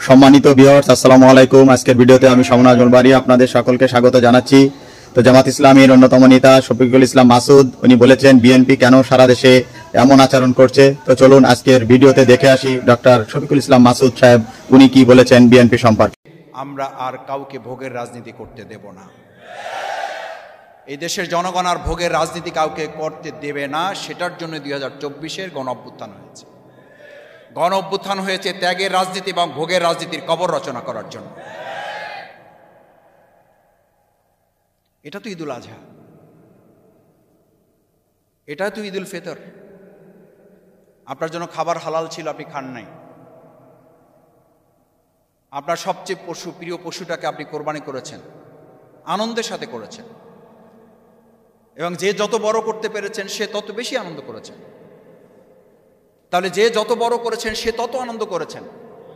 সম্মানিত ভিউয়ার্স, আসসালামু আলাইকুম। আজকের ভিডিওতে আমি শামুন আজমল বারী আপনাদের সকলকে স্বাগত জানাচ্ছি। তো জামাত ইসলামীর অন্যতম নেতা শফিকুল ইসলাম মাসুদ উনি বলেছেন বিএনপি কেন সারা দেশে এমন আচরণ করছে। তো চলুন আজকের ভিডিওতে দেখে আসি ডক্টর শফিকুল ইসলাম মাসুদ সাহেব উনি কি বলেছেন বিএনপি সম্পর্কে। আমরা আর কাউকে ভোগের রাজনীতি করতে দেব না। এই দেশের জনগণ আর ভোগের রাজনীতি কাউকে করতে দেবে না। সেটার জন্য 2024-এর গণ অভ্যুত্থান হয়েছে। গণ অভ্যুত্থান হয়েছে ত্যাগের রাজনীতি এবং ভোগের রাজনীতির কবর রচনা করার জন্য। এটা তো ঈদুল আজহা, এটা তো ঈদুল ফিতর। আপনার জন্য খাবার হালাল ছিল, আপনি খান নাই। আপনার সবচেয়ে প্রিয় পশুটাকে আপনি কোরবানি করেছেন, আনন্দের সাথে করেছেন, এবং যে যত বড় করতে পেরেছেন সে তত বেশি আনন্দ করেছেন। তাহলে যে যত বড় করেছেন সে তত আনন্দ করেছেন।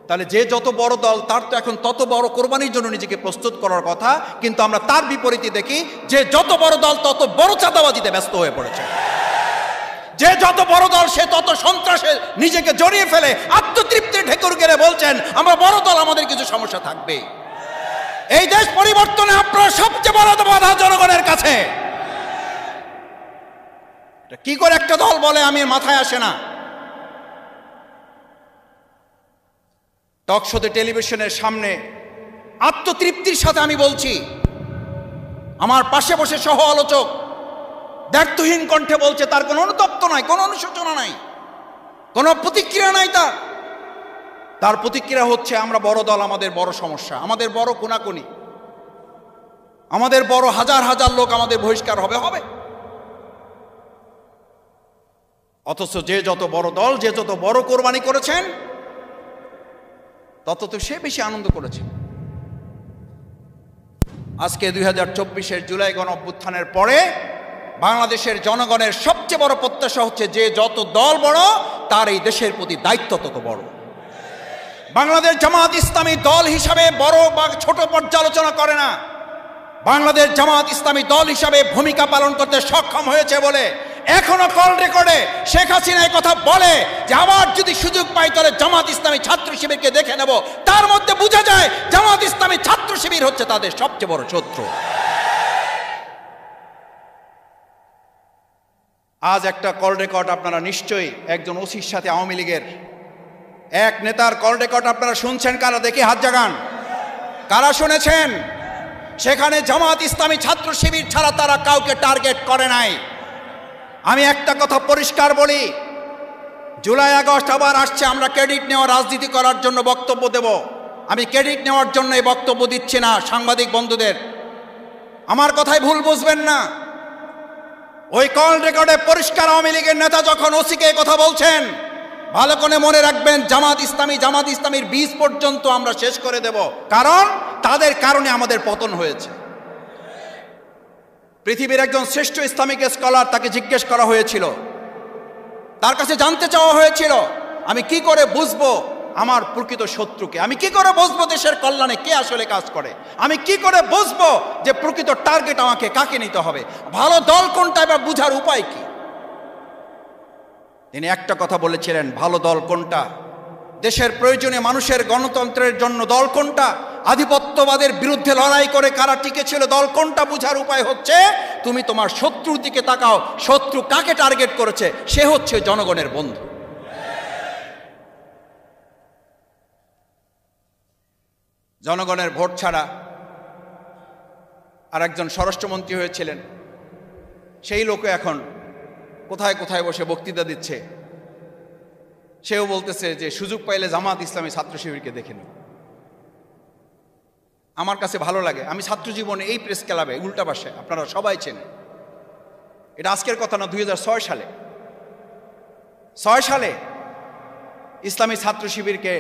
তাহলে যে যত বড় দল তার তো এখন তত বড় কোরবানির জন্য নিজেকে প্রস্তুত করার কথা। কিন্তু আমরা তার বিপরীতে দেখি যে যত বড় দল তত বড় চাঁদাবাজিতে ব্যস্ত হয়ে পড়েছে। যে যত বড় দল সে তত সন্ত্রাসে নিজেকে জড়িয়ে ফেলে আত্মতৃপ্তির ঢেকুর গেড়ে বলছেন আমরা বড় দল, আমাদের কিছু সমস্যা থাকবে। এই দেশ পরিবর্তনে আপনারা সবচেয়ে বড় বাধা জনগণের কাছে। কি করে একটা দল বলে আমি মাথায় আসে না। টকশোতে টেলিভিশনের সামনে আত্মতৃপ্তির সাথে আমি বলছি, আমার পাশে বসে সহ আলোচক দ্ব্যর্থহীন কণ্ঠে বলছে, তার কোনো অনুতপ্ত নাই, কোনো অনুশোচনা নাই, কোনো প্রতিক্রিয়া নাই। তার প্রতিক্রিয়া হচ্ছে আমরা বড় দল, আমাদের বড় সমস্যা, আমাদের বড় কোনাকুনি, আমাদের বড় হাজার হাজার লোক আমাদের বহিষ্কার হবে। অথচ যে যত বড় দল, যে যত বড় কোরবানি করেছেন তত তো সে বেশি আনন্দ করেছে। আজকে 2024-এর জুলাই গণ অভ্যুত্থানের পরে বাংলাদেশের জনগণের সবচেয়ে বড় প্রত্যাশা হচ্ছে যে যত দল বড় তার এই দেশের প্রতি দায়িত্ব তত বড়। বাংলাদেশ জামাত ইসলামী দল হিসাবে বড় বা ছোট পর্যালোচনা করে না। বাংলাদেশ জামাত ইসলামী দল হিসাবে ভূমিকা পালন করতে সক্ষম হয়েছে বলে এখনো কল রেকর্ডে শেখ হাসিনা এই কথা বলে যে আবার যদি সুযোগ পাই তাহলে জামাত ইসলামী ছাত্র শিবিরকে দেখে নেব। তার মধ্যে বোঝা যায় জামাত ইসলামী ছাত্র শিবির হচ্ছে তাদের সবচেয়ে বড় শত্রু। আজ একটা কল রেকর্ড আপনারা নিশ্চয়ই একজন ওসির সাথে আওয়ামী লীগের এক নেতার কল রেকর্ড আপনারা শুনছেন। কারা দেখি হাত জাগান, কারা শুনেছেন? সেখানে জামাত ইসলামী ছাত্র শিবির ছাড়া তারা কাউকে টার্গেট করে নাই। আমি একটা কথা পরিষ্কার বলি, জুলাই আগস্ট আবার আসছে, আমরা ক্রেডিট নেওয়া রাজনীতি করার জন্য বক্তব্য দেব। আমি ক্রেডিট নেওয়ার জন্য এই বক্তব্য দিচ্ছি না। সাংবাদিক বন্ধুদের আমার কথায় ভুল বুঝবেন না। ওই কল রেকর্ডে পরিষ্কার আওয়ামী লীগের নেতা যখন ওসিকে কথা বলছেন, ভালো করে মনে রাখবেন জামাত ইসলামীর বীজ পর্যন্ত আমরা শেষ করে দেব, কারণ তাদের কারণে আমাদের পতন হয়েছে। পৃথিবীর একজন শ্রেষ্ঠ ইসলামিক স্কলার, তাকে জিজ্ঞেস করা হয়েছিল, তার কাছে জানতে চাওয়া হয়েছিল আমি কি করে বুঝবো আমার প্রকৃত শত্রুকে, আমি কি করে বুঝবো দেশের কল্যাণে কে আসলে কাজ করে, আমি কি করে বুঝবো যে প্রকৃত টার্গেট আমাকে কাকে নিতে হবে, ভালো দল কোনটা, এবার বুঝার উপায় কি? তিনি একটা কথা বলেছিলেন, ভালো দল কোনটা, দেশের প্রয়োজনে মানুষের গণতন্ত্রের জন্য দল কোনটা, আধিপত্যবাদের বিরুদ্ধে লড়াই করে কারা টিকে ছিল দল কোনটা, বুঝার উপায় হচ্ছে তুমি তোমার শত্রুর দিকে তাকাও। শত্রু কাকে টার্গেট করেছে? সে হচ্ছে জনগণের বন্ধু। জনগণের ভোট ছাড়া আর একজন স্বরাষ্ট্রমন্ত্রী হয়েছিলেন, সেই লোকে এখন কোথায় কোথায় বসে বক্তৃতা দিচ্ছে। সেও বলতেছে যে সুযোগ পাইলে জামাত ইসলামী ছাত্র শিবিরকে দেখে নেব। আমার কাছে ভালো লাগে, আমি ছাত্র জীবনে এই প্রেস ক্লাবে উল্টা পাশে, আপনারা সবাই চেনেন, এটা আজকের কথা না, 2006 সালে ইসলামী ছাত্র শিবিরকে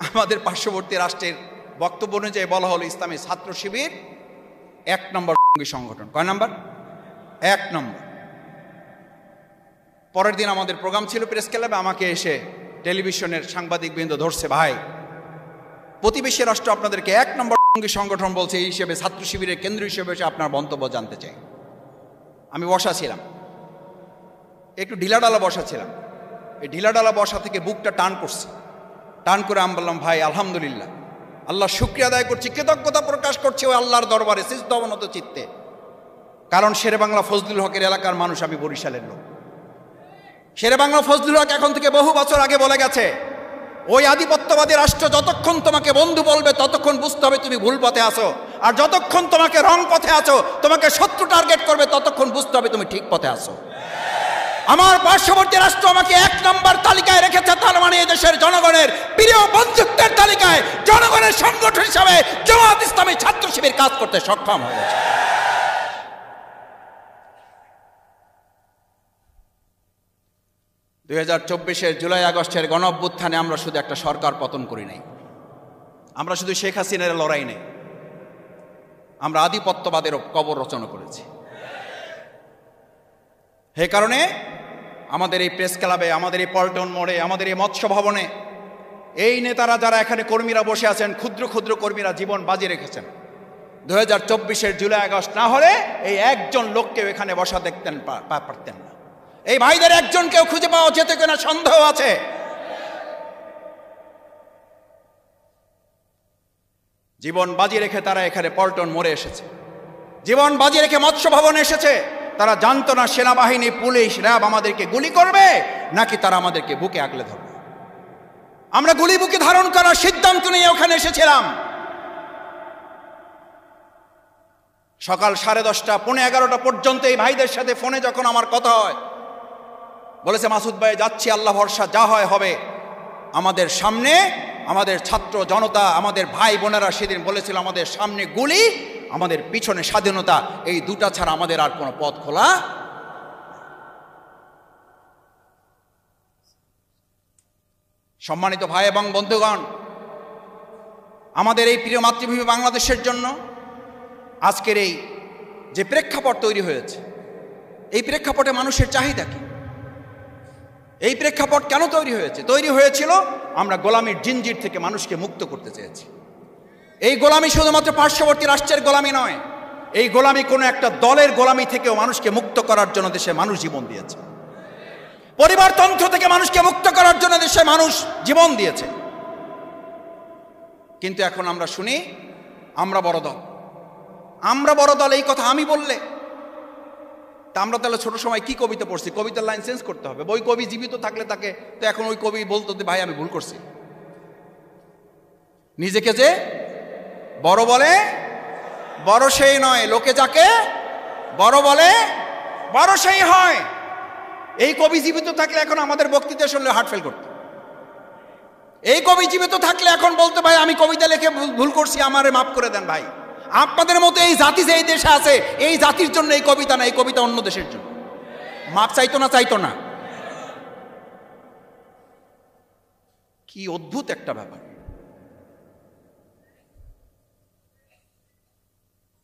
আমাদের পার্শ্ববর্তী রাষ্ট্রের বক্তব্য অনুযায়ী বলা হলো ইসলামী ছাত্র শিবির 1 নম্বর সংগঠন। কয় নাম্বার? 1 নম্বর। পরের দিন আমাদের প্রোগ্রাম ছিল প্রেস ক্লাবে, আমাকে এসে টেলিভিশনের সাংবাদিকবৃন্দ ধরছে, ভাই প্রতিবেশী রাষ্ট্র আপনাদেরকে 1 নম্বর সংগঠন বলছে, এই হিসেবে ছাত্র শিবিরের কেন্দ্র হিসেবে এসে আপনার মন্তব্য জানতে চাই। আমি বসা ছিলাম, একটু ঢিলাঢালা বসা ছিলাম, এই ঢিলাঢালা বসা থেকে বুকটা টান করছে। টান করে আমি বললাম, ভাই আলহামদুলিল্লাহ, আল্লাহ শুকরিয়া আদায় করছি, কৃতজ্ঞতা প্রকাশ করছি ওই আল্লাহর দরবারে সিজদা অবনত চিত্তে। কারণ শেরেবাংলা ফজলুল হকের এলাকার মানুষ, আমি বরিশালের লোক। শেরেবাংলা ফজলুল হক এখন থেকে বহু বছর আগে বলে গেছে, ওই আধিপত্যবাদী রাষ্ট্র যতক্ষণ তোমাকে বন্ধু বলবে ততক্ষণ বুঝতে হবে তুমি ভুল পথে আছো, আর যতক্ষণ তোমাকে রং পথে আছো, তোমাকে শত্রু টার্গেট করবে, ততক্ষণ বুঝতে হবে তুমি ঠিক পথে আছো। আমার পার্শ্ববর্তী রাষ্ট্র আমাকে 1 নম্বর তালিকায় রেখেছে, তার মানে এদেশের জনগণের প্রিয় বন্ধুত্বের তালিকায় জনগণের সংগঠন হিসাবে জামাত ইসলামী ছাত্র শিবির কাজ করতে সক্ষম হয়েছে। দুই 2024-এর জুলাই আগস্টের গণ অভ্যুত্থানে আমরা শুধু একটা সরকার পতন করি নাই, আমরা শুধু শেখ হাসিনার লড়াই নেই, আমরা আধিপত্যবাদেরও কবর রচনা করেছি। সেই কারণে আমাদের এই প্রেস ক্লাবে, আমাদের এই পল্টন মোড়ে, আমাদের এই মৎস্য ভবনে এই নেতারা যারা এখানে কর্মীরা বসে আছেন, ক্ষুদ্র ক্ষুদ্র কর্মীরা জীবন বাজি রেখেছেন। 2024-এর জুলাই আগস্ট না হলে এই একজন লোককেও এখানে বসা দেখতেন পারতেন না। এই ভাইদের একজনকেও খুঁজে পাওয়া যেত কিনা সন্দেহ আছে। জীবন বাজি রেখে তারা এখানে পল্টন মোড়ে এসেছে, জীবন বাজি রেখে মৎস্য ভবনে এসেছে। তারা জানতো না সেনাবাহিনী, পুলিশ, র্যাব আমাদেরকে গুলি করবে নাকি তারা আমাদেরকে বুকে আগলে ধরবে। আমরা গুলি বুকে ধারণ করার সিদ্ধান্ত নিয়ে ওখানে এসেছিলাম। সকাল 10:30, 11:30 পর্যন্ত এই ভাইদের সাথে ফোনে যখন আমার কথা হয়, বলেছে মাসুদ ভাই যাচ্ছি, আল্লাহ ভরসা, যা হয় হবে। আমাদের সামনে আমাদের ছাত্র জনতা, আমাদের ভাই বোনেরা সেদিন বলেছিল আমাদের সামনে গুলি, আমাদের পিছনে স্বাধীনতা, এই দুটা ছাড়া আমাদের আর কোনো পথ খোলা। সম্মানিত ভাই এবং বন্ধুগণ, আমাদের এই প্রিয় মাতৃভূমি বাংলাদেশের জন্য আজকের এই যে প্রেক্ষাপট তৈরি হয়েছে, এই প্রেক্ষাপটে মানুষের চাহিদা কি? এই প্রেক্ষাপট কেন তৈরি হয়েছে? তৈরি হয়েছিল আমরা গোলামির জিনজির থেকে মানুষকে মুক্ত করতে চেয়েছি। এই গোলামি শুধুমাত্র পার্শ্ববর্তী রাষ্ট্রের গোলামি নয়, এই গোলামি কোনো একটা দলের গোলামি থেকেও মানুষকে মুক্ত করার জন্য দেশে মানুষ জীবন দিয়েছে। পরিবারতন্ত্র থেকে মানুষকে মুক্ত করার জন্য দেশে মানুষ জীবন দিয়েছে। কিন্তু এখন আমরা শুনি আমরা বড় দল, আমরা বড় দল, এই কথা আমি বললে তা আমরা তাহলে ছোট সময় কি কবিতা পড়ছি, কবিতার লাইন চেঞ্জ করতে হবে। ওই কবি জীবিত থাকলে তাকে তো এখন ওই কবি বলতো যে ভাই আমি ভুল করছি। নিজেকে যে বড় বলে বড় সেই নয়, লোকে যাকে বড় বলে বড় সেই হয়। এই কবি জীবিত থাকলে এখন আমাদের বক্তৃতা শুনলে হার্ট ফেল করত। এই কবি জীবিত থাকলে এখন বলতে ভাই আমি কবিতা লিখে ভুল করছি, আমারে মাফ করে দেন ভাই। আপনাদের মতো এই জাতি যে এই দেশে আছে, এই জাতির জন্য এই কবিতা না, এই কবিতা অন্য দেশের জন্য। মাপ চাইতো না, চাইতো না। কি অদ্ভুত একটা ব্যাপার।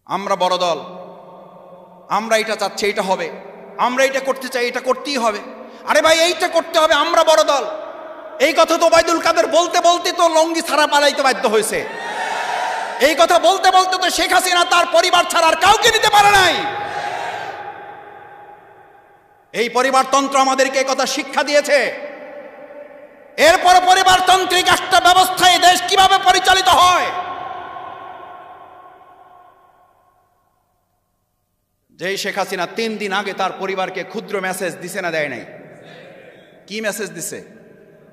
আমরা বড় দল, আমরা এটা চাচ্ছি, এটা হবে, আমরা এটা করতে চাই, এটা করতেই হবে। আরে ভাই এইটা করতে হবে, আমরা বড় দল। এই কথা তো ওবায়দুল কাদের বলতে বলতে তো লঙ্গি ছাড়া পালাইতে বাধ্য হয়েছে। এই কথা বলতে বলতে তো শেখ হাসিনা তার পরিবার ছাড়া আর কাউকে নিতে পারে নাই। এই পরিবারতন্ত্র আমাদেরকে এই কথা শিক্ষা দিয়েছে। এরপর পরিবারতান্ত্রিক একটা ব্যবস্থায় দেশ কিভাবে পরিচালিত হয়। যেই শেখ হাসিনা 3 দিন আগে তার পরিবারকে ক্ষুদ্র মেসেজ দিছে না, দেয় নাই? কি মেসেজ দিছে?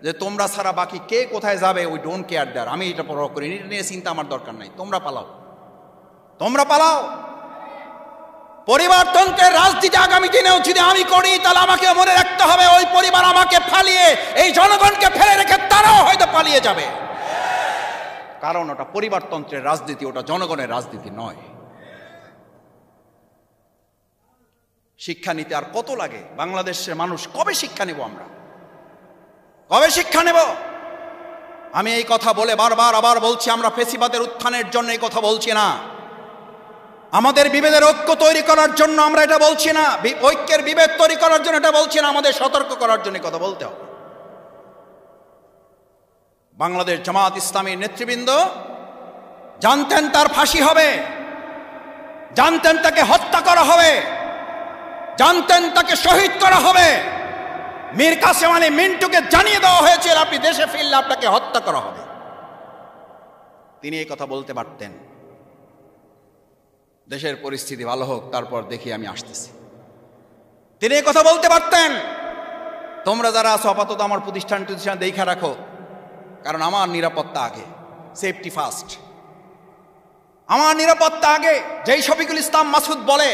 যে তোমরা ছাড়া বাকি কে কোথায় যাবে ওই ডোন্ট কেয়ার দেয়ার, আমি এটা পরোয়া করি, এটা নিয়ে চিন্তা আমার দরকার নাই, তোমরা পালাও, তোমরা পালাও। পরিবারতন্ত্রের রাজনীতি আগামী দিনেও যদি আমি করি তাহলে আমাকে মনে রাখতে হবে ওই পরিবার আমাকে ফালিয়ে এই জনগণকে ফেলে রেখে তারাও হয়তো পালিয়ে যাবে। কারণ ওটা পরিবারতন্ত্রের রাজনীতি, ওটা জনগণের রাজনীতি নয়। শিক্ষা নিতে আর কত লাগে? বাংলাদেশের মানুষ কবে শিক্ষা নেব? আমরা কবে শিক্ষা নেব? আমি এই কথা বলে বারবার আবার বলছি, আমরা ফেসিবাদের উত্থানের জন্য এই কথা বলছি না, আমাদের বিভেদের ঐক্য তৈরি করার জন্য আমরা এটা বলছি না, ঐক্যের বিভেদ তৈরি করার জন্য এটা বলছি না, আমাদের সতর্ক করার জন্য কথা বলতে হবে। বাংলাদেশ জামাত ইসলামীর নেতৃবৃন্দ জানতেন তার ফাঁসি হবে, জানতেন তাকে হত্যা করা হবে, জানতেন তাকে শহীদ করা হবে, মীর কাসেম আলী মিন্টুকে জানিয়ে দেওয়া হয়েছিল আপনি দেশে ফিরলে আপনাকে হত্যা করা হবে। তিনি এই কথা বলতে পারতেন, দেশের পরিস্থিতি ভালো হোক তারপর দেখি আমি আসতেছি। তিনি এই কথা বলতে পারতেন, তোমরা যারা আছো আপাতত আমার প্রতিষ্ঠান দেখা রাখো, কারণ আমার নিরাপত্তা আগে, সেফটি ফার্স্ট, আমার নিরাপত্তা আগে। যেই শফিকুল ইসলাম মাসুদ বলে,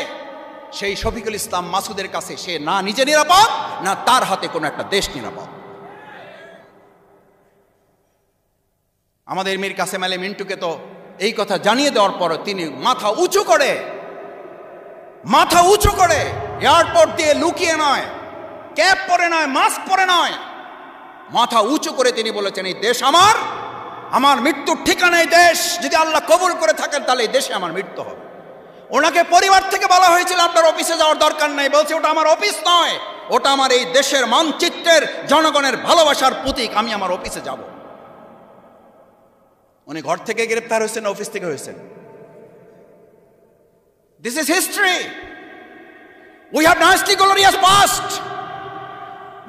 সেই শফিকুল ইসলাম মাসুদের কাছে সে না নিজে নিরাপদ, না তার হাতে কোনো একটা দেশ নিরাপদ। আমাদের মীর কাসেম আলী মিন্টুকে তো এই কথা জানিয়ে দেওয়ার পর তিনি মাথা উঁচু করে এয়ারপোর্ট দিয়ে লুকিয়ে নয়, ক্যাপ পরে নয়, মাস্ক পরে নয়, মাথা উঁচু করে তিনি বলেছেন এই দেশ আমার মৃত্যুর ঠিকানা এই দেশ, যদি আল্লাহ কবুল করে থাকেন তাহলে এই দেশে আমার মৃত্যু হবে। ওনাকে পরিবার থেকে বলা হয়েছিল আপনার অফিসে যাওয়ার দরকার নাই, বলছে ওটা আমার অফিস নয়, ওটা আমার এই দেশের মানচিত্রের জনগণের ভালোবাসার প্রতীক, আমি আমার অফিসে যাব। উনি ঘর থেকে গ্রেফতার হয়েছেন, অফিস থেকে হয়েছেন। This is history, we have nicely glorious past.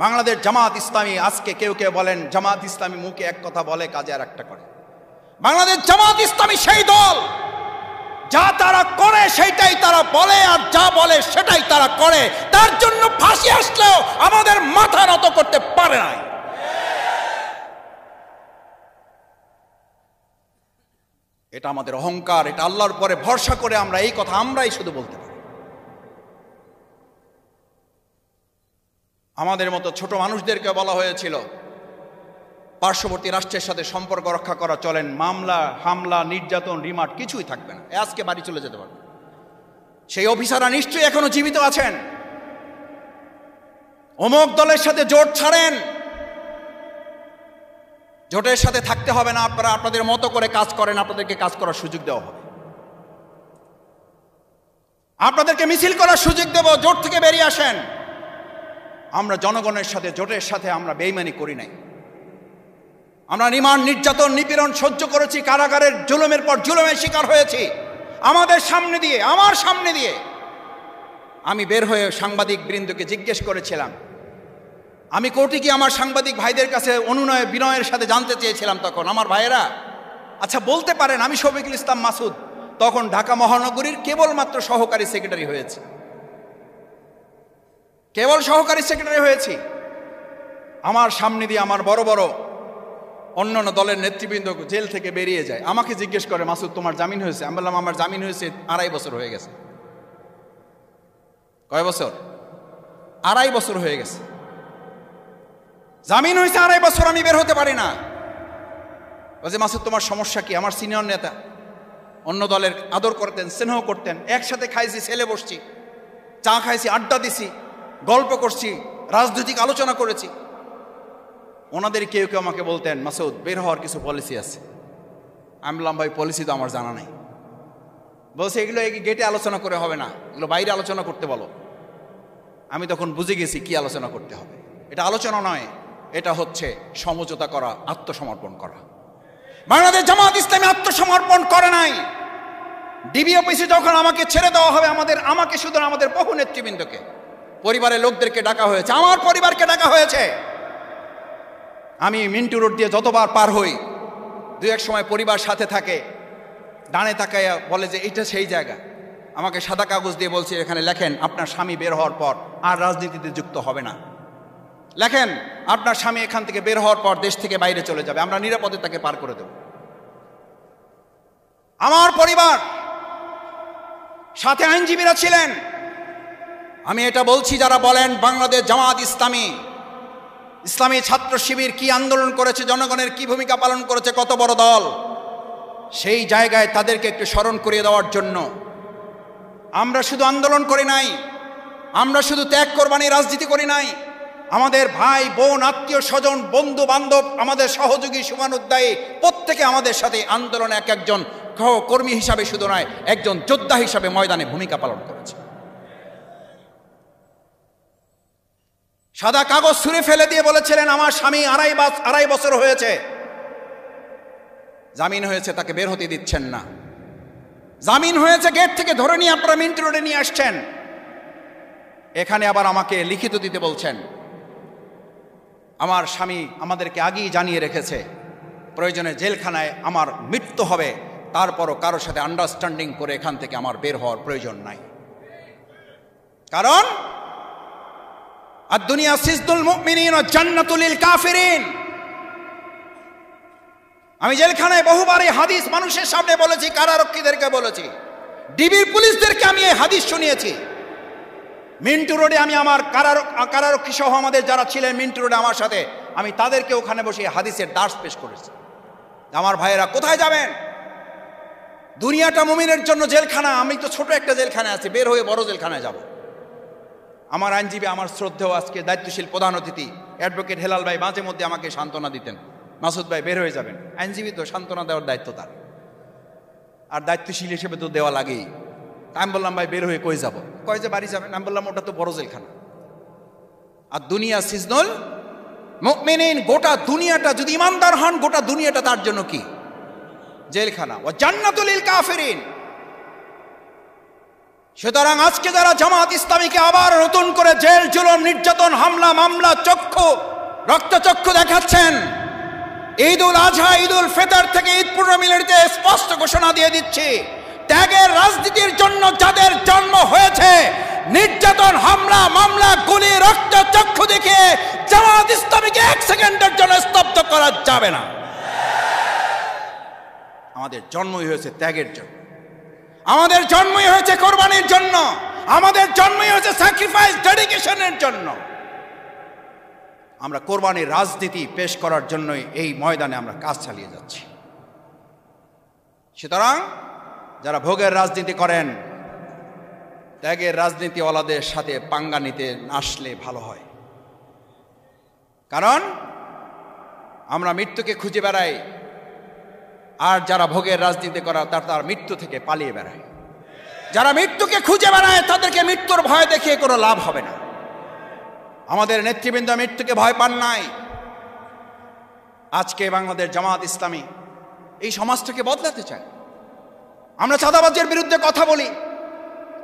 Bangladesh Jamaat Islami, আজকে কেউ কেউ বলেন জামাত ইসলামী মুখে এক কথা বলে কাজে আর একটা করে। বাংলাদেশ জামাত ইসলামী সেই দল যা তারা করে সেটাই তারা বলে, আর যা বলে সেটাই তারা করে। তার জন্য ফাঁসি আসলেও আমাদের মাথা নত করতে পারে নাই। এটা আমাদের অহংকার, এটা আল্লাহর পরে ভরসা করে আমরা এই কথা আমরাই শুধু বলতে পারি। আমাদের মতো ছোট মানুষদেরকে বলা হয়েছিল পার্শ্ববর্তী রাষ্ট্রের সাথে সম্পর্ক রক্ষা করা চলেন, মামলা হামলা নির্যাতন রিমান্ড কিছুই থাকবে না, আজকে বাড়ি চলে যেতে পারবে। সেই অফিসাররা নিশ্চয়ই এখনো জীবিত আছেন। অমুক দলের সাথে জোট ছাড়েন, জোটের সাথে থাকতে হবে না, আপনারা আপনাদের মতো করে কাজ করেন, আপনাদেরকে কাজ করার সুযোগ দেওয়া হবে, আপনাদেরকে মিছিল করার সুযোগ দেব, জোট থেকে বেরিয়ে আসেন। আমরা জনগণের সাথে জোটের সাথে আমরা বেইমানি করি নাই। আমরা রিমান্ড নির্যাতন নিপীড়ন সহ্য করেছি, কারাগারের জুলুমের পর জুলুমের শিকার হয়েছি। আমার সামনে দিয়ে আমি বের হয়ে সাংবাদিক বৃন্দকে জিজ্ঞেস করেছিলাম, আমি কোর্টে গিয়ে আমার সাংবাদিক ভাইদের কাছে অনুনয় বিনয়ের সাথে জানতে চেয়েছিলাম, তখন আমার ভাইয়েরা আচ্ছা বলতে পারেন আমি শফিকুল ইসলাম মাসুদ তখন ঢাকা মহানগরীর কেবলমাত্র সহকারী সেক্রেটারি হয়েছি, কেবল সহকারী সেক্রেটারি হয়েছি। আমার সামনে দিয়ে আমার বড় বড় অন্যান্য দলের নেতৃবৃন্দ জেল থেকে বেরিয়ে যায়, আমাকে জিজ্ঞেস করে মাসুদ তোমার জামিন হয়েছে? আমি বললাম আমার জামিন হয়েছে 2.5 বছর হয়ে গেছে। কয় বছর? 2.5 বছর হয়ে গেছে। জামিন হয়েছে 2.5 বছর, আমি বের হতে পারি না। বলছে মাসুদ তোমার সমস্যা কি? আমার সিনিয়র নেতা, অন্য দলের আদর করতেন, স্নেহ করতেন, একসাথে খাইছি, ছেলে বসছি, চা খাইছি, আড্ডা দিছি, গল্প করছি, রাজনৈতিক আলোচনা করেছি। ওনাদের কেউ কেউ আমাকে বলতেন মাসুদ বের হওয়ার কিছু পলিসি আছে। আমি বললাম ভাই পলিসি তো আমার জানা নাই। বলছে এগুলো গেটে আলোচনা করে হবে না, এগুলো বাইরে আলোচনা করতে বলো। আমি তখন বুঝে গেছি কি আলোচনা করতে হবে। এটা আলোচনা নয়, এটা হচ্ছে সমঝোতা করা, আত্মসমর্পণ করা। বাংলাদেশ জামাত ইসলামী আত্মসমর্পণ করে নাই। ডিবি অফিসে যখন আমাকে ছেড়ে দেওয়া হবে, আমাকে শুধু আমাদের বহু নেতৃবৃন্দকে, পরিবারের লোকদেরকে ডাকা হয়েছে, আমার পরিবারকে ডাকা হয়েছে। আমি মিন্টু রোড দিয়ে যতবার পার হই, 2-1 সময় পরিবার সাথে থাকে, ডানে তাকাইয়া বলে যে এইটা সেই জায়গা। আমাকে সাদা কাগজ দিয়ে বলছে এখানে লেখেন আপনার স্বামী বের হওয়ার পর আর রাজনীতিতে যুক্ত হবে না। লেখেন আপনার স্বামী এখান থেকে বের হওয়ার পর দেশ থেকে বাইরে চলে যাবে, আমরা নিরাপদে তাকে পার করে দেব। আমার পরিবার সাথে আইনজীবীরা ছিলেন। আমি এটা বলছি, যারা বলেন বাংলাদেশ জামাত ইসলামী, ইসলামী ছাত্র শিবির কি আন্দোলন করেছে, জনগণের কি ভূমিকা পালন করেছে, কত বড় দল, সেই জায়গায় তাদেরকে একটু স্মরণ করিয়ে দেওয়ার জন্য আমরা শুধু আন্দোলন করি নাই, আমরা শুধু ত্যাগ কোরবানি রাজনীতি করি নাই। আমাদের ভাই বোন, আত্মীয় স্বজন, বন্ধু বান্ধব, আমাদের সহযোগী শুভানুধ্যায়ী প্রত্যেকে আমাদের সাথে আন্দোলনে একজন কর্মী হিসাবে শুধু নয়, একজন যোদ্ধা হিসাবে ময়দানে ভূমিকা পালন করেছে। সাদা কাগজ ছুঁড়ে ফেলে দিয়ে বলেছিলেন আমার স্বামী 2.5 বছর হয়েছে, জামিন হয়েছে, তাকে বের হতে দিচ্ছেন না। জামিন হয়েছে, গেট থেকে ধরে নিয়ে আপনারা মিন্টু রোডে নিয়ে আসছেন। এখানে আবার আমাকে লিখিত দিতে বলছেন। আমার স্বামী আমাদেরকে আগেই জানিয়ে রেখেছে, প্রয়োজনে জেলখানায় আমার মৃত্যু হবে, তারপরও কারোর সাথে আন্ডারস্ট্যান্ডিং করে এখান থেকে আমার বের হওয়ার প্রয়োজন নাই। কারণ আদ-দুনিয়া সিজনুল মুমিনিন ওয়া জান্নাতুল লিল কাফিরিন। আমি জেলখানায় বহুবার এই হাদিস মানুষের সামনে বলেছি, কারারক্ষীদেরকে বলেছি, ডিবির পুলিশদেরকে আমি এই হাদিস শুনিয়েছি। মিন্টু রোডে আমি আমার কারারক্ষী সহ আমাদের যারা ছিলেন মিন্টু রোডে আমার সাথে, আমি তাদেরকে ওখানে বসে হাদিসের দার্স পেশ করেছি। আমার ভাইয়েরা কোথায় যাবেন? দুনিয়াটা মুমিনের জন্য জেলখানা, আমি তো ছোট একটা জেলখানায় আছি, বের হয়ে বড় জেলখানায় যাব। আমার আইনজীবী, আমার শ্রদ্ধেয় আজকে দায়িত্বশীল প্রধান অতিথি অ্যাডভোকেট হেলাল ভাই মাঝে মধ্যে আমাকে সান্ত্বনা দিতেন, মাসুদ ভাই বের হয়ে যাবেন। আইনজীবী তো সান্ত্বনা দেওয়ার দায়িত্ব তার, আর দায়িত্বশীল হিসেবে তো দেওয়া লাগেই। আমি বললাম ভাই বের হয়ে কই যাব? কয় যে বাড়ি যাবেন। আমি বললাম ওটা তো বড় জেলখানা। আর দুনিয়া সিজনুল মুমিনিন, গোটা দুনিয়াটা যদি ইমানদার হন, গোটা দুনিয়াটা তার জন্য কি? জেলখানা। ও জান্নাতুল লিল কাফিরিন। সুতরাং আজকে যারা জামাত ইসলামীকে আবার নতুন করে জেল জুলুম নির্যাতন হামলা মামলা রক্তচক্ষু দেখাচ্ছেন, ঈদুল আজহা ঈদুল ফিতর থেকে ঈদ পূর্ব মিলাদে স্পষ্ট ঘোষণা দিয়ে দিচ্ছি, ত্যাগের রাজনীতির জন্য যাদের জন্ম হয়েছে, নির্যাতন হামলা মামলা গুলি রক্তচক্ষু দেখে জামাত ইসলামীকে এক সেকেন্ডের জন্য স্তব্ধ করা যাবে না। আমাদের জন্মই হয়েছে ত্যাগের জন্য, আমাদের জন্মই হয়েছে কোরবানির জন্য, আমাদের জন্মই হয়েছে স্যাক্রিফাইস ডেডিকেশনের জন্য। আমরা কোরবানির রাজনীতি পেশ করার জন্যই এই ময়দানে আমরা কাজ চালিয়ে যাচ্ছি। সুতরাং যারা ভোগের রাজনীতি করেন, ত্যাগের রাজনীতিওয়ালাদের সাথে পাঙ্গা নিতে আসলে ভালো হয়। কারণ আমরা মৃত্যুকে খুঁজে বেড়াই, আর যারা ভোগের রাজনীতি করা তার মৃত্যু থেকে পালিয়ে বেড়ায়। যারা মৃত্যুকে খুঁজে বেড়ায় তাদেরকে মৃত্যুর ভয় দেখিয়ে কোনো লাভ হবে না। আমাদের নেতৃবৃন্দ মৃত্যুকে ভয় পান নাই। আজকে বাংলাদেশ জামাত ইসলামী এই সমাজটাকে বদলাতে চায়। আমরা চাঁদাবাজের বিরুদ্ধে কথা বলি,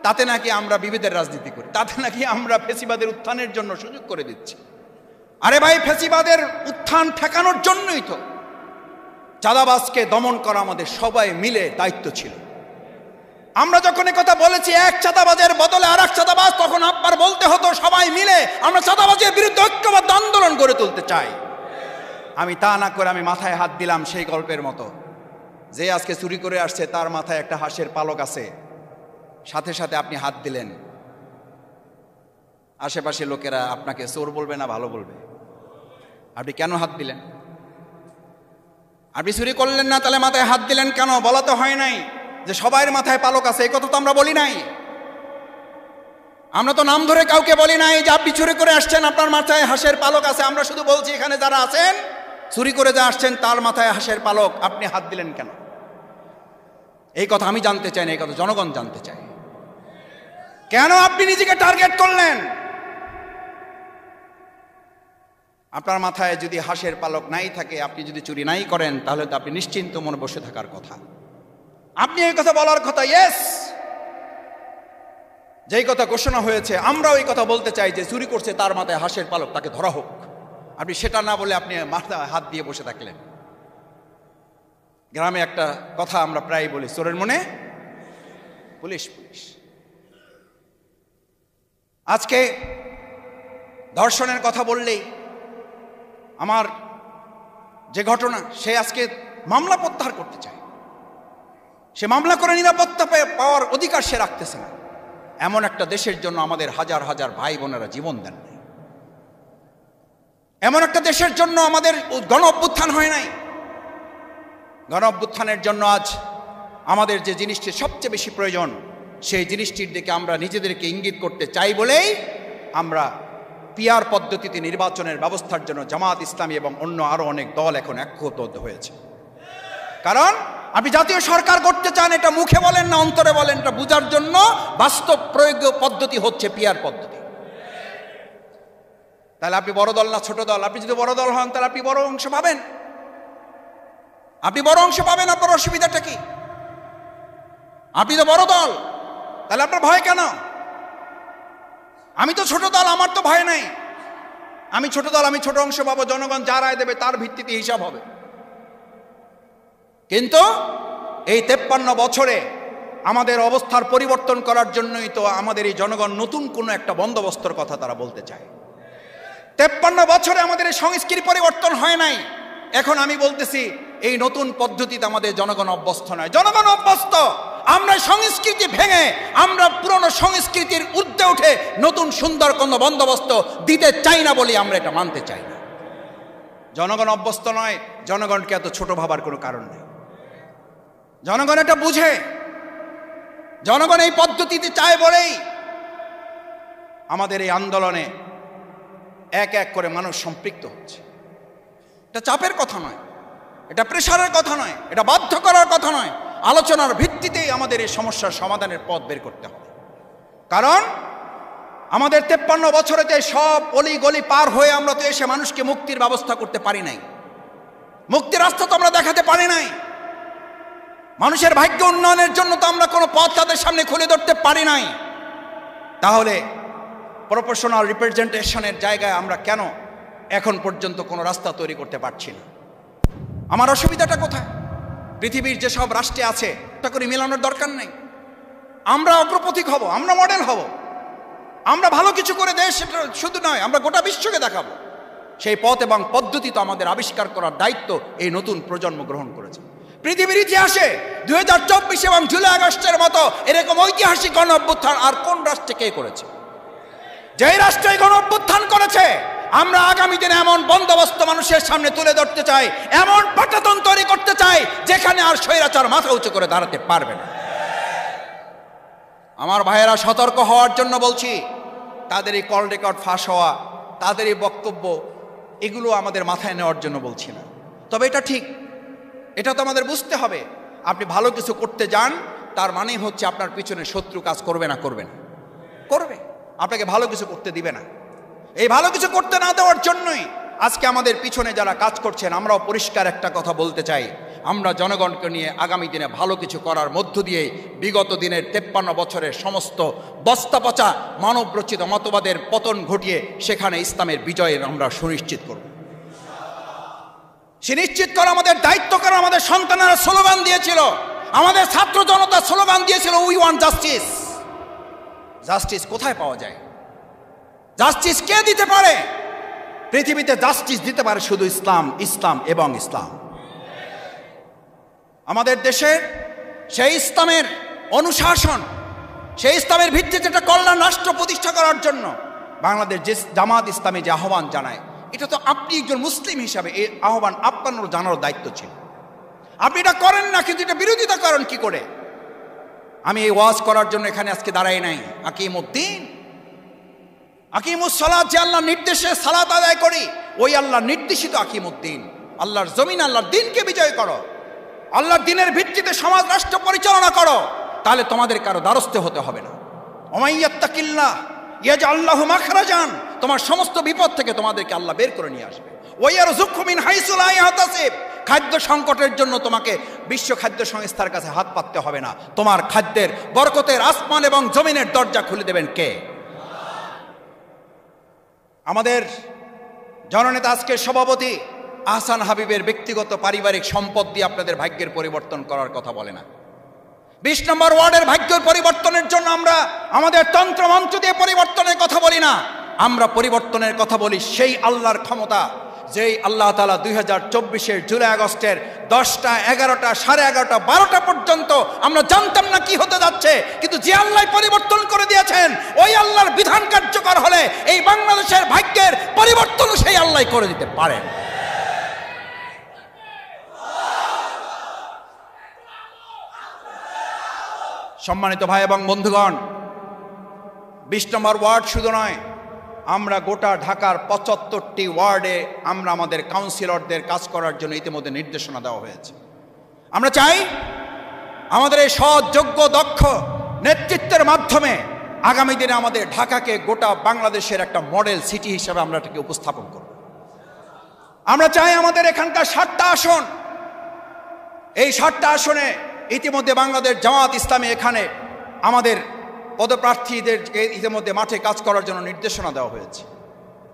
তাতে নাকি আমরা বিভেদের রাজনীতি করি, তাতে নাকি আমরা ফ্যাসিবাদের উত্থানের জন্য সুযোগ করে দিচ্ছি। আরে ভাই, ফ্যাসিবাদের উত্থান ঠেকানোর জন্যই তো চাঁদাবাজকে দমন করা আমাদের সবাই মিলে দায়িত্ব ছিল। আমরা যখন কথা বলেছি এক চাঁদাবাজের বদলে আর এক চাঁদাবাজ, তখন আপনার বলতে হতো সবাই মিলে আমরা চাঁদাবাজের বিরুদ্ধে ঐক্যবদ্ধ আন্দোলন গড়ে তুলতে চাই। আমি তা না করে আমি মাথায় হাত দিলাম সেই গল্পের মতো, যে আজকে চুরি করে আসছে তার মাথায় একটা হাঁসের পালক আছে, সাথে সাথে আপনি হাত দিলেন, আশেপাশে লোকেরা আপনাকে চোর বলবে না ভালো বলবে? আপনি কেন হাত দিলেন? আপনি চুরি করলেন না, তাহলে মাথায় হাত দিলেন কেন? বলা তো হয় নাই যে সবার মাথায় পালক আছে, এই কথা তো আমরা বলি নাই। আমরা তো নাম ধরে কাউকে বলি নাই যে আপনি চুরি করে আসছেন আপনার মাথায় হাঁসের পালক আছে। আমরা শুধু বলছি এখানে যারা আছেন চুরি করে যা আসছেন তার মাথায় হাঁসের পালক, আপনি হাত দিলেন কেন? এই কথা আমি জানতে চাই না, এই কথা জনগণ জানতে চায়। কেন আপনি নিজেকে টার্গেট করলেন? আপনার মাথায় যদি হাঁসের পালক নাই থাকে, আপনি যদি চুরি নাই করেন, তাহলে তো আপনি নিশ্চিন্ত মনে বসে থাকার কথা। আপনি এই কথা বলার কথা। ইয়েস, যেই কথা ঘোষণা হয়েছে আমরাও এই কথা বলতে চাই যে চুরি করছে তার মাথায় হাঁসের পালক, তাকে ধরা হোক। আপনি সেটা না বলে আপনি মাথায় হাত দিয়ে বসে থাকলেন। গ্রামে একটা কথা আমরা প্রায় বলি, চোরের মনে পুলিশ পুলিশ। আজকে ধর্ষণের কথা বললেই আমার যে ঘটনা, সে আজকে মামলা প্রত্যাহার করতে চায়। সে মামলা করে নিরাপত্তা পাওয়ার অধিকার সে রাখতেছে না। এমন একটা দেশের জন্য আমাদের হাজার হাজার ভাই বোনেরা জীবন দেন নাই। এমন একটা দেশের জন্য আমাদের গণ অভ্যুত্থান হয় নাই। গণ অভ্যুত্থানের জন্য আজ আমাদের যে জিনিসটির সবচেয়ে বেশি প্রয়োজন, সেই জিনিসটির দিকে আমরা নিজেদেরকে ইঙ্গিত করতে চাই বলেই আমরা পিআর পদ্ধতিতে নির্বাচনের ব্যবস্থার জন্য জামাত ইসলামী এবং অন্য আরো অনেক দল এখন ঐক্যবদ্ধ হয়েছে। কারণ আপনি জাতীয় সরকার করতে চান, এটা মুখে বলেন না অন্তরে বলেন, এটা বোঝার জন্য বাস্তব প্রয়োগ পদ্ধতি হচ্ছে পিআর পদ্ধতি। তাহলে আপনি বড় দল না ছোট দল? আপনি যদি বড় দল হন তাহলে আপনি বড় অংশ পাবেন। আপনি বড় অংশ পাবেন, আপনার অসুবিধাটা কি? আপনি তো বড় দল, তাহলে আপনার ভয় কেন? আমি তো ছোট দল, আমার তো ভয় নাই। আমি ছোট দল, আমি ছোট অংশ পাবো, জনগণ যা রায় দেবে তার ভিত্তিতে হিসাব হবে। কিন্তু এই 53 বছরে আমাদের অবস্থার পরিবর্তন করার জন্যই তো আমাদের এই জনগণ নতুন কোনো একটা বন্দোবস্তর কথা তারা বলতে চায়। 53 বছরে আমাদের এই সংস্কৃতি পরিবর্তন হয় নাই। এখন আমি বলতেছি এই নতুন পদ্ধতিতে আমাদের জনগণ অভ্যস্ত নয়, জনগণ অভ্যস্ত। আমরা সংস্কৃতি ভেঙে আমরা পুরনো সংস্কৃতির ঊর্ধ্বে উঠে নতুন সুন্দর কোনো বন্দোবস্ত দিতে চাই না বলে আমরা এটা মানতে চাই না। জনগণ অভ্যস্ত নয়, জনগণকে এত ছোট ভাবার কোনো কারণ নেই। জনগণ এটা বুঝে, জনগণ এই পদ্ধতিতে চায় বলেই আমাদের এই আন্দোলনে এক এক করে মানুষ সম্পৃক্ত হচ্ছে। এটা চাপের কথা নয়, এটা প্রেশারের কথা নয়, এটা বাধ্য করার কথা নয়। আলোচনার ভিত্তিতেই আমাদের এই সমস্যার সমাধানের পথ বের করতে হবে। কারণ আমাদের 53 বছরেতে সব অলি গলি পার হয়ে আমরা তো এসে মানুষকে মুক্তির ব্যবস্থা করতে পারি নাই, মুক্তির রাস্তা তো আমরা দেখাতে পারি নাই, মানুষের ভাগ্য উন্নয়নের জন্য তো আমরা কোনো পথ তাদের সামনে খুলে ধরতে পারি নাই। তাহলে প্রপোর্শনাল রিপ্রেজেন্টেশনের জায়গায় আমরা কেন এখন পর্যন্ত কোনো রাস্তা তৈরি করতে পারছি না? আমার অসুবিধাটা কোথায়? পৃথিবীর যেসব রাষ্ট্রে আছে তা করে মেলানোর দরকার নেই। আমরা অগ্রপথিক হব, আমরা মডেল হব, আমরা ভালো কিছু করে দেশ শুধু নয় আমরা গোটা বিশ্বকে দেখাবো। সেই পথ এবং পদ্ধতি তো আমাদের আবিষ্কার করার দায়িত্ব এই নতুন প্রজন্ম গ্রহণ করেছে। পৃথিবীর ইতিহাসে 2024 এবং জুলাই আগস্টের মতো এরকম ঐতিহাসিক গণ অভ্যুত্থান আর কোন রাষ্ট্রে কে করেছে? যেই রাষ্ট্রে গণ অভ্যুত্থান করেছে আমরা আগামী দিনে এমন বন্দোবস্ত মানুষের সামনে তুলে ধরতে চাই, এমন পাটাতন তৈরি করতে চাই যেখানে আর স্বৈরাচার মাথা উঁচু করে দাঁড়াতে পারবে না। আমার ভাইয়েরা, সতর্ক হওয়ার জন্য বলছি। তাদের এই কল রেকর্ড ফাঁস হওয়া, তাদের এই বক্তব্য, এগুলো আমাদের মাথায় নেওয়ার জন্য বলছি না। তবে এটা ঠিক, এটা তো আমাদের বুঝতে হবে। আপনি ভালো কিছু করতে যান তার মানে হচ্ছে আপনার পিছনে শত্রু কাজ করবে না? করবে না, করবে। আপনাকে ভালো কিছু করতে দিবে না। এই ভালো কিছু করতে না দেওয়ার জন্যই আজকে আমাদের পিছনে যারা কাজ করছেন, আমরাও পরিষ্কার একটা কথা বলতে চাই, আমরা জনগণকে নিয়ে আগামী দিনে ভালো কিছু করার মধ্য দিয়ে বিগত দিনের 53 বছরের সমস্ত বস্তাপচা মানবরচিত মতবাদের পতন ঘটিয়ে সেখানে ইসলামের বিজয়ের আমরা সুনিশ্চিত করব। সুনিশ্চিত করা আমাদের দায়িত্ব। কারণ আমাদের সন্তানেরা স্লোগান দিয়েছিল, আমাদের ছাত্র জনতা স্লোগান দিয়েছিল, উই ওয়ান্ট জাস্টিস। জাস্টিস কোথায় পাওয়া যায়? জাস্টিস কে দিতে পারে? পৃথিবীতে জাস্টিস দিতে পারে শুধু ইসলাম, ইসলাম এবং ইসলাম। আমাদের দেশের সেই ইসলামের অনুশাসন, সেই ইসলামের ভিত্তিতে একটা কল্যাণ রাষ্ট্র প্রতিষ্ঠা করার জন্য বাংলাদেশ যে জামাত ইসলামী যে আহ্বান জানায়, এটা তো আপনি একজন মুসলিম হিসাবে এই আহ্বান আপনারও জানার দায়িত্ব ছিল। আপনি এটা করেন না, কিন্তু এটা বিরোধিতা করেন কি করে? আমি এই ওয়াজ করার জন্য এখানে আজকে দাঁড়াই নাই। আকিমুদ্দিন, আকিমুস সালাত, যে আল্লাহর নির্দেশে সালাত আদায় করি, ওই আল্লাহর নির্দেশিত আকিমুদ্দিন। আল্লাহর জমিন, আল্লাহর দিনকে বিজয় করো, আল্লাহর দিনের ভিত্তিতে সমাজ রাষ্ট্র পরিচালনা করো, তাহলে তোমাদের কারো দ্বারস্থ হতে হবে না। ওমাইয়াত্তাকিল্লাহ ইয়াজআল লাহু মাখরাজান, তোমার সমস্ত বিপদ থেকে তোমাদেরকে আল্লাহ বের করে নিয়ে আসবে। ওয়াইয়ারযুকহু মিন হাইসু লা ইয়াহতাসিব, খাদ্য সংকটের জন্য তোমাকে বিশ্ব খাদ্য সংস্থার কাছে হাত পাততে হবে না। তোমার খাদ্যের বরকতের আসমান এবং জমিনের দরজা খুলে দেবেন কে? আমাদের জননেতা আজকের সভাপতি আহসান হাবিবের ব্যক্তিগত পারিবারিক সম্পদ দিয়ে আপনাদের ভাগ্যের পরিবর্তন করার কথা বলে না। 20 নম্বর ওয়ার্ডের ভাগ্যের পরিবর্তনের জন্য আমরা আমাদের তন্ত্র মন্ত্র দিয়ে পরিবর্তনের কথা বলি না। আমরা পরিবর্তনের কথা বলি সেই আল্লাহর ক্ষমতা, যেই আল্লাহ তাআলা 2024-এর জুলাই আগস্টের 10টা, 11টা, 11:30, 12টা পর্যন্ত আমরা জানতাম না কি হতে যাচ্ছে, কিন্তু যে আল্লাহ পরিবর্তন করে দিয়েছেন, ওই আল্লাহর বিধান কার্যকর হলে এই বাংলাদেশের ভাগ্যের পরিবর্তনও সেই আল্লাহ করে দিতে পারেন। সম্মানিত ভাই এবং বন্ধুগণ, 20 নম্বর ওয়ার্ড শুধু নয়, আমরা গোটা ঢাকার 75টি ওয়ার্ডে আমরা আমাদের কাউন্সিলরদের কাজ করার জন্য ইতিমধ্যে নির্দেশনা দেওয়া হয়েছে। আমরা চাই আমাদের এই সৎ, যোগ্য, দক্ষ নেতৃত্বের মাধ্যমে আগামী দিনে আমাদের ঢাকাকে গোটা বাংলাদেশের একটা মডেল সিটি হিসেবে আমরা এটাকে উপস্থাপন করব। আমরা চাই আমাদের এখানকার 7টা আসন, এই 7টা আসনে ইতিমধ্যে বাংলাদেশ জামাত ইসলামী এখানে আমাদের পদপ্রার্থীদের ইতিমধ্যে মাঠে কাজ করার জন্য নির্দেশনা দেওয়া হয়েছে।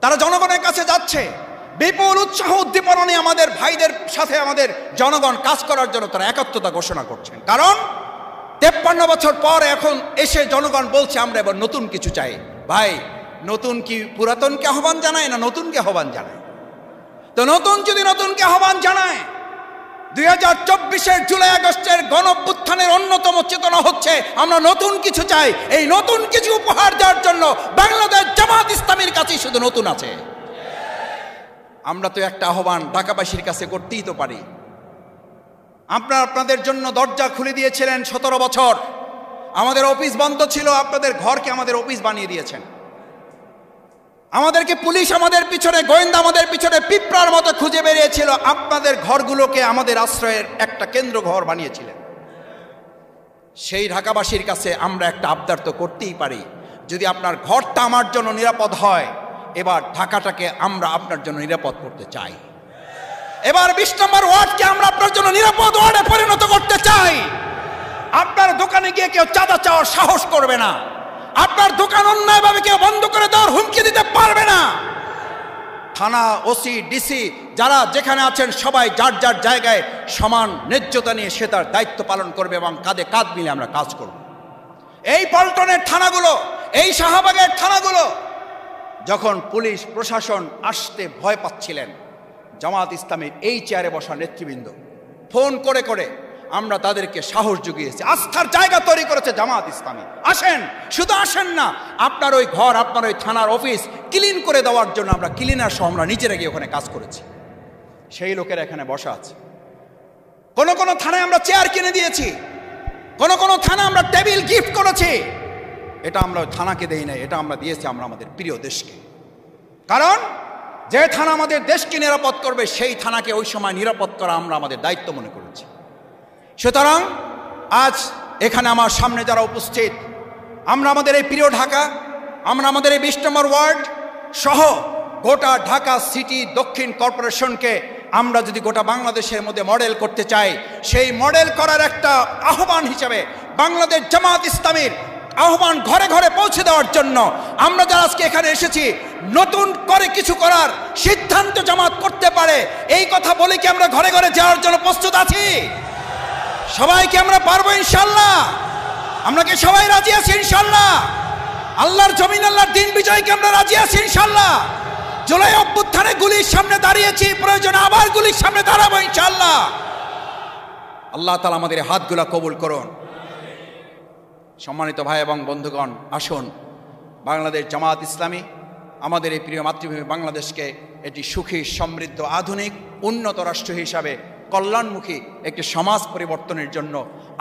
তারা জনগণের কাছে যাচ্ছে, বিপুল উৎসাহ উদ্দীপনা নিয়ে আমাদের ভাইদের সাথে আমাদের জনগণ কাজ করার জন্য তারা একাত্মতা ঘোষণা করছেন। কারণ 53 বছর পর এখন এসে জনগণ বলছে আমরা এবার নতুন কিছু চাই। ভাই, নতুন কি পুরাতনকে আহ্বান জানায় না নতুনকে আহ্বান জানায়? তো নতুন যদি নতুনকে আহ্বান জানায়, 2024-এর জুলাই আগস্টের গণঅভ্যুত্থানের অন্যতম চেতনা হচ্ছে আমরা নতুন কিছু চাই। এই নতুন কিছু উপহার দেওয়ার জন্য বাংলাদেশ জামাত ইসলামীর কাছেই শুধু নতুন আছে। আমরা তো একটা আহ্বান ঢাকাবাসীর কাছে করতেই তো পারি। আপনাদের জন্য দরজা খুলে দিয়েছিলেন 17 বছর, আমাদের অফিস বন্ধ ছিল, আপনাদের ঘরকে আমাদের অফিস বানিয়ে দিয়েছেন। আমাদেরকে পুলিশ আমাদের পিছনে, গোয়েন্দা আমাদের পিছনে পিঁপড়ার মতো খুঁজে বেরিয়েছিল, আপনাদের ঘরগুলোকে আমাদের আশ্রয়ের একটা কেন্দ্র ঘর বানিয়েছিলেন। সেই ঢাকাবাসীর কাছে আমরা একটা আবদার তো করতেই পারি, যদি আপনার ঘরটা আমার জন্য নিরাপদ হয়, এবার ঢাকাটাকে আমরা আপনার জন্য নিরাপদ করতে চাই। এবার 20 নম্বর ওয়ার্ডকে আমরা আপনার জন্য নিরাপদ ওয়ার্ডে পরিণত করতে চাই। আপনার দোকানে গিয়ে কেউ চাঁদা চাওয়ার সাহস করবে না, আপনার দোকান অন্যায়ভাবে কেউ বন্ধ করে দেওয়ার হুমকি দিতে পারবে না। থানা, ওসি, ডিসি যারা যেখানে আছেন সবাই যার যার জায়গায় সমান ন্যায্যতা নিয়ে সে তার দায়িত্ব পালন করবে এবং কাঁধে কাঁধ মিলে আমরা কাজ করব। এই পল্টনের থানাগুলো, এই শাহবাগের থানাগুলো যখন পুলিশ প্রশাসন আসতে ভয় পাচ্ছিলেন, জামাত ইসলামের এই চেয়ারে বসা নেতৃবৃন্দ ফোন করে করে আমরা তাদেরকে সাহস জুগিয়েছি, আস্থার জায়গা তৈরি করেছে জামাত ইসলামী। আসেন, শুধু আসেন না, আপনার ওই ঘর, আপনার ওই থানার অফিস ক্লিন করে দেওয়ার জন্য আমরা ক্লিনার সহ আমরা নিজেরা গিয়ে ওখানে কাজ করেছি। সেই লোকেরা এখানে বসা আছে। কোন কোন থানায় আমরা চেয়ার কিনে দিয়েছি, কোন কোন থানা আমরা টেবিল গিফট করেছি। এটা আমরা থানাকে দেই নাই, এটা আমরা দিয়েছি আমরা আমাদের প্রিয় দেশকে। কারণ যে থানা আমাদের দেশকে নিরাপদ করবে সেই থানাকে ওই সময় নিরাপদ করা আমরা আমাদের দায়িত্ব মনে করেছি। সুতরাং আজ এখানে আমার সামনে যারা উপস্থিত, আমরা আমাদের এই প্রিয় ঢাকা, আমরা আমাদের এই 20 নম্বর ওয়ার্ড সহ গোটা ঢাকা সিটি দক্ষিণ কর্পোরেশনকে আমরা যদি গোটা বাংলাদেশের মধ্যে মডেল করতে চাই, সেই মডেল করার একটা আহ্বান হিসেবে বাংলাদেশ জামাত ইসলামীর আহ্বান ঘরে ঘরে পৌঁছে দেওয়ার জন্য আমরা যারা আজকে এখানে এসেছি, নতুন করে কিছু করার সিদ্ধান্ত জামাত করতে পারে এই কথা বলে কি আমরা ঘরে ঘরে যাওয়ার জন্য প্রস্তুত আছি? সবাইকে আমরা পারবো ইনশাল্লাহ? আমরা কি সবাই রাজি আছি ইনশাল্লাহ? আল্লাহর জমিন, আল্লাহর দিন বিজয়কে আমরা রাজি আছি ইনশাল্লাহ? জুলাই অভ্যুত্থানে গুলির সামনে দাঁড়িয়েছি, প্রয়োজনে আবার গুলির সামনে দাঁড়াবো ইনশাল্লাহ। আল্লাহ তাআলা আমাদের হাতগুলা কবুল করুন। সম্মানিত ভাই এবং বন্ধুগণ, আসুন বাংলাদেশ জামাত ইসলামী আমাদের এই প্রিয় মাতৃভূমি বাংলাদেশকে এটি সুখী, সমৃদ্ধ, আধুনিক, উন্নত রাষ্ট্র হিসাবে কল্যাণমুখী একটি সমাজ পরিবর্তনের জন্য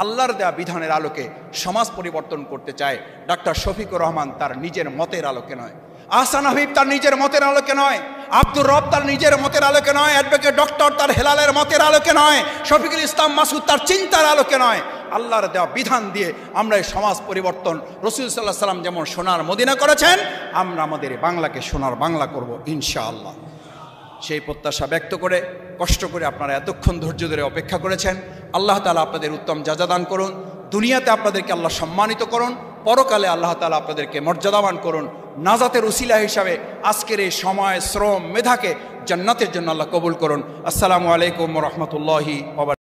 আল্লাহর দেয়া বিধানের আলোকে সমাজ পরিবর্তন করতে চায়। ডাক্তার শফিকুর রহমান তার নিজের মতের আলোকে নয়, আহসান হাবিব তার নিজের মতের আলোকে নয়, আব্দুর রব তার নিজের মতের আলোকে নয়, অ্যাডভোকেট ডক্টর তার হেলালের মতের আলোকে নয়, শফিকুল ইসলাম মাসুদ তার চিন্তার আলোকে নয়, আল্লাহর দেওয়া বিধান দিয়ে আমরা এই সমাজ পরিবর্তন রাসূল সাল্লাল্লাহু আলাইহি সাল্লাম যেমন সোনার মদিনা করেছেন, আমরা আমাদের এই বাংলাকে সোনার বাংলা করব ইনশাআল্লাহ। সেই প্রত্যাশা ব্যক্ত করে, কষ্ট করে আপনারা এতক্ষণ ধৈর্য ধরে অপেক্ষা করেছেন, আল্লাহ তাআলা আপনাদের উত্তম জাযা দান করুন। দুনিয়াতে আপনাদেরকে আল্লাহ সম্মানিত করুন, পরকালে আল্লাহ তাআলা আপনাদেরকে মর্যাদাবান করুন। নাজাতের উসিলা হিসাবে আজকের এই সময়, শ্রম, মেধাকে জান্নাতের জন্য আল্লাহ কবুল করুন। আসসালামু আলাইকুম ওয়া রাহমাতুল্লাহি ওয়া বারাকাতুহু।